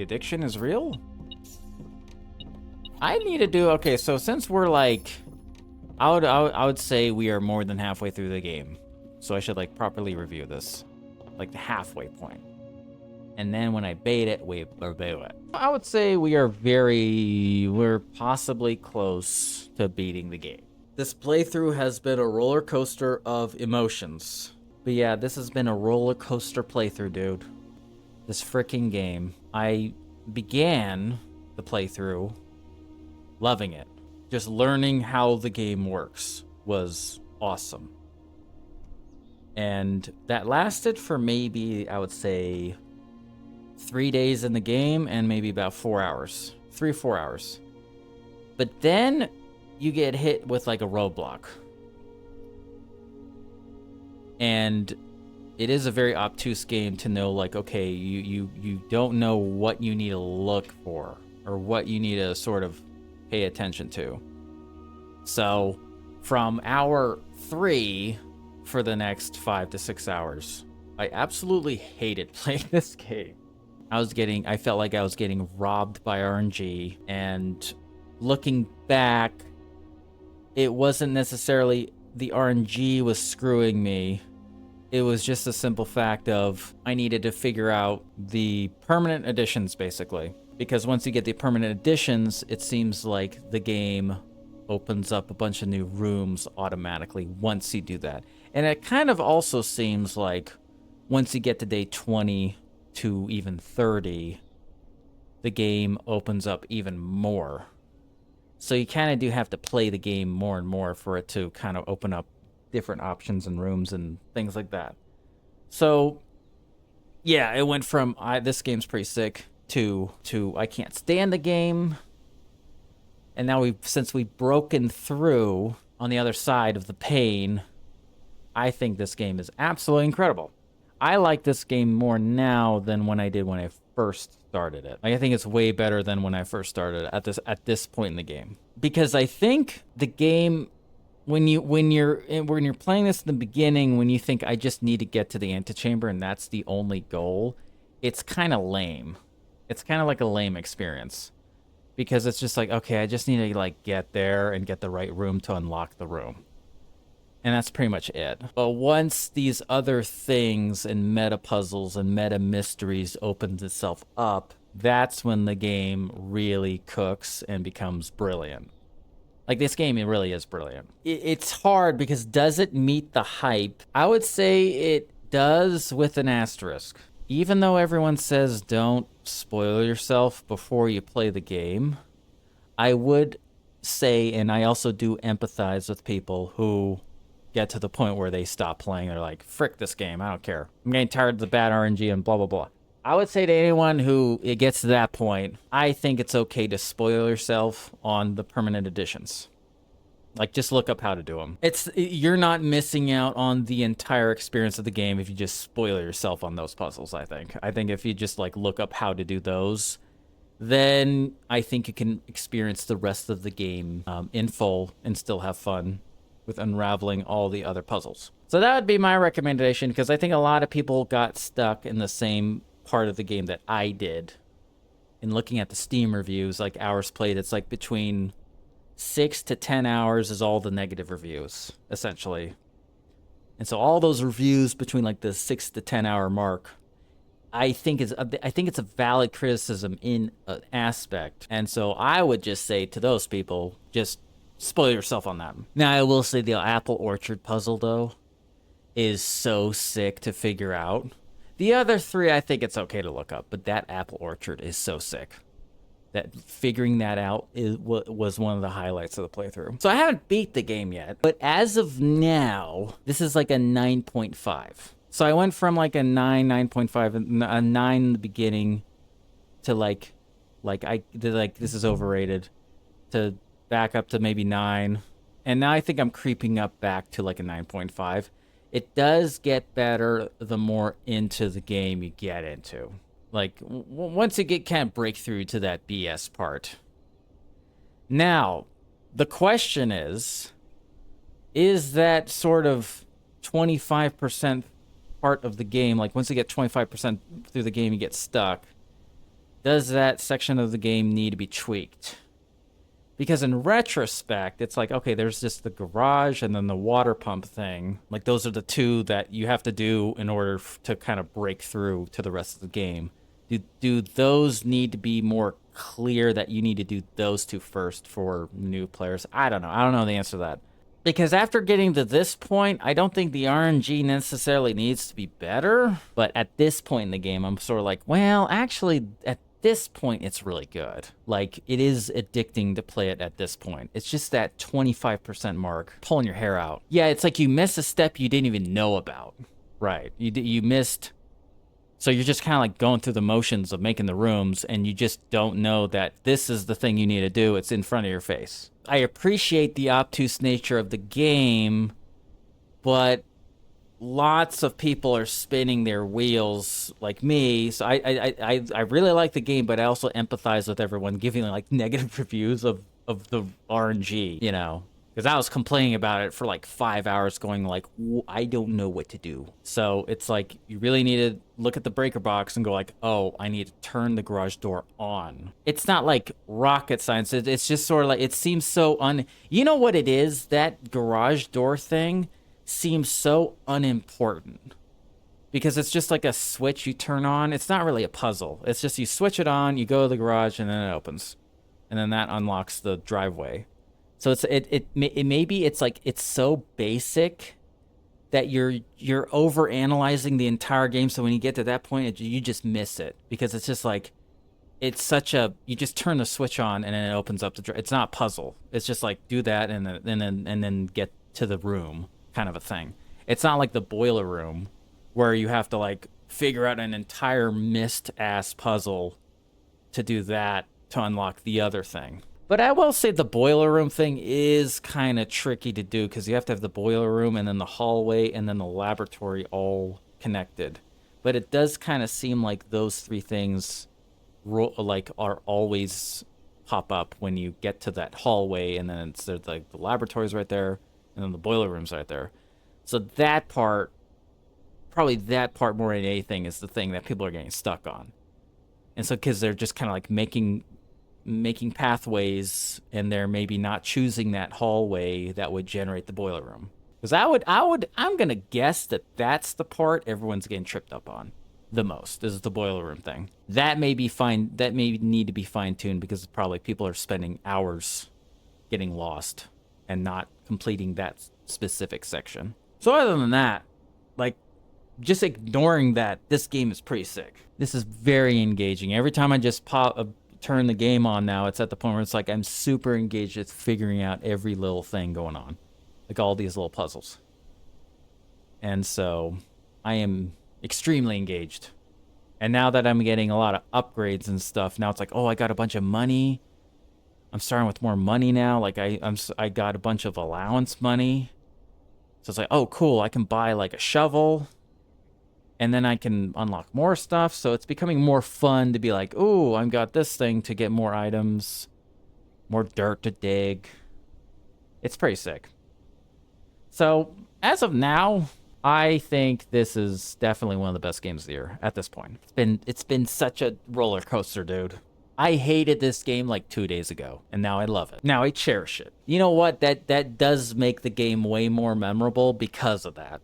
The addiction is real? I need to do... Okay, so since we're like... I would say we are more than halfway through the game. So I should like properly review this. Like the halfway point. And then when I bait it, we review it. I would say we're possibly close to beating the game. This playthrough has been a roller coaster of emotions. But yeah, this has been a roller coaster playthrough, dude. This freaking game. I began the playthrough loving it. Just learning how the game works was awesome. And that lasted for maybe, I would say, 3 days in the game and maybe about 4 hours. 3 or 4 hours. But then you get hit with like a roadblock. And it is a very obtuse game to know, like, okay, you don't know what you need to look for or what you need to sort of pay attention to. So from hour 3 for the next 5 to 6 hours, I absolutely hated playing this game. I felt like I was getting robbed by RNG, and looking back, it wasn't necessarily the RNG was screwing me. It was just a simple fact of I needed to figure out the permanent additions, basically. Because once you get the permanent additions, it seems like the game opens up a bunch of new rooms automatically once you do that. And it kind of also seems like once you get to day 20 to even 30, the game opens up even more. So you kind of do have to play the game more and more for it to kind of open up different options and rooms and things like that. So yeah, it went from this game's pretty sick to I can't stand the game. And now since we've broken through on the other side of the pain, I think this game is absolutely incredible. I like this game more now than when I did when I first started it. I think it's way better than when I first started at this point in the game. Because I think the game, when you're playing this in the beginning, when you think I just need to get to the antechamber and that's the only goal, it's kind of lame. It's kind of like a lame experience. Because it's just like, okay, I just need to like get there and get the right room to unlock the room. And that's pretty much it. But once these other things and meta puzzles and meta mysteries opens itself up, that's when the game really cooks and becomes brilliant. Like, this game, it really is brilliant. It's hard because does it meet the hype? I would say it does with an asterisk. Even though everyone says don't spoil yourself before you play the game, I would say, and I also do empathize with people who get to the point where they stop playing. They're like, frick this game, I don't care. I'm getting tired of the bad RNG and blah, blah, blah. I would say to anyone who it gets to that point, I think it's okay to spoil yourself on the permanent additions. Like, just look up how to do them. You're not missing out on the entire experience of the game if you just spoil yourself on those puzzles, I think. I think if you just, like, look up how to do those, then I think you can experience the rest of the game in full and still have fun with unraveling all the other puzzles. So that would be my recommendation, because I think a lot of people got stuck in the same part of the game that I did. In looking at the Steam reviews, like hours played, it's like between 6 to 10 hours is all the negative reviews, essentially. And so all those reviews between like the 6 to 10 hour mark, I think it's a valid criticism in an aspect. And so I would just say to those people, just spoil yourself on that. Now, I will say the apple orchard puzzle, though, is so sick to figure out. The other 3, I think it's okay to look up, but that apple orchard is so sick. That figuring that out was one of the highlights of the playthrough. So I haven't beat the game yet, but as of now, this is like a 9.5. So I went from like a 9.5, a 9 in the beginning to like this is overrated, to back up to maybe 9. And now I think I'm creeping up back to like a 9.5. It does get better the more into the game you get into. Like, once you can't break through to that BS part. Now, the question is that sort of 25% part of the game, like once you get 25% through the game, you get stuck. does that section of the game need to be tweaked? Because in retrospect, it's like, okay, there's just the garage and then the water pump thing. Like, those are the two that you have to do in order to kind of break through to the rest of the game. Do those need to be more clear that you need to do those two first for new players? I don't know. I don't know the answer to that. Because after getting to this point, I don't think the RNG necessarily needs to be better. But at this point in the game, I'm sort of like, well, actually, at this point, it's really good. Like, it is addicting to play it at this point. It's just that 25% mark, pulling your hair out. Yeah, it's like you miss a step you didn't even know about. Right. You missed... So you're just kind of like going through the motions of making the rooms, and you just don't know that this is the thing you need to do. It's in front of your face. I appreciate the obtuse nature of the game, but lots of people are spinning their wheels like me. So I really like the game, but I also empathize with everyone giving like negative reviews of the RNG, you know. Because I was complaining about it for like 5 hours going like, I don't know what to do. So it's like, you really need to look at the breaker box and go like, oh, I need to turn the garage door on. It's not like rocket science. It's just sort of like, it seems so you know what it is? That garage door thing seems so unimportant. Because it's just like a switch you turn on. It's not really a puzzle. It's just you switch it on, you go to the garage, and then it opens. And then that unlocks the driveway. So maybe it's like, it's so basic that you're over analyzing the entire game. So when you get to that point, you just miss it, because it's just like, it's such a, you just turn the switch on and then it opens up the, it's not a puzzle. It's just like, do that and then get to the room kind of a thing. It's not like the boiler room where you have to like figure out an entire missed ass puzzle to do that to unlock the other thing. But I will say the boiler room thing is kind of tricky to do, because you have to have the boiler room and then the hallway and then the laboratory all connected. But it does kind of seem like those three things like are always pop up when you get to that hallway, and then there's like the laboratory's right there and then the boiler room's right there. So that part, probably that part more than anything, is the thing that people are getting stuck on. And so because they're just kind of like making pathways, and they're maybe not choosing that hallway that would generate the boiler room. Because I'm gonna guess that that's the part everyone's getting tripped up on the most, is the boiler room thing. That may be fine. That may need to be fine-tuned, because probably people are spending hours getting lost and not completing that specific section. So other than that, like, just ignoring that, this game is pretty sick. This is very engaging. Every time I just turn the game on now, it's at the point where it's like I'm super engaged with figuring out every little thing going on, like all these little puzzles. And so I am extremely engaged. And now that I'm getting a lot of upgrades and stuff, now it's like, oh, I got a bunch of money. I'm starting with more money now. Like I got a bunch of allowance money. So it's like, oh, cool, I can buy like a shovel. And then I can unlock more stuff. So it's becoming more fun to be like, ooh, I've got this thing to get more items, more dirt to dig. It's pretty sick. So as of now, I think this is definitely one of the best games of the year at this point. It's been such a roller coaster, dude. I hated this game like 2 days ago, and now I love it. Now I cherish it. You know what? That does make the game way more memorable because of that.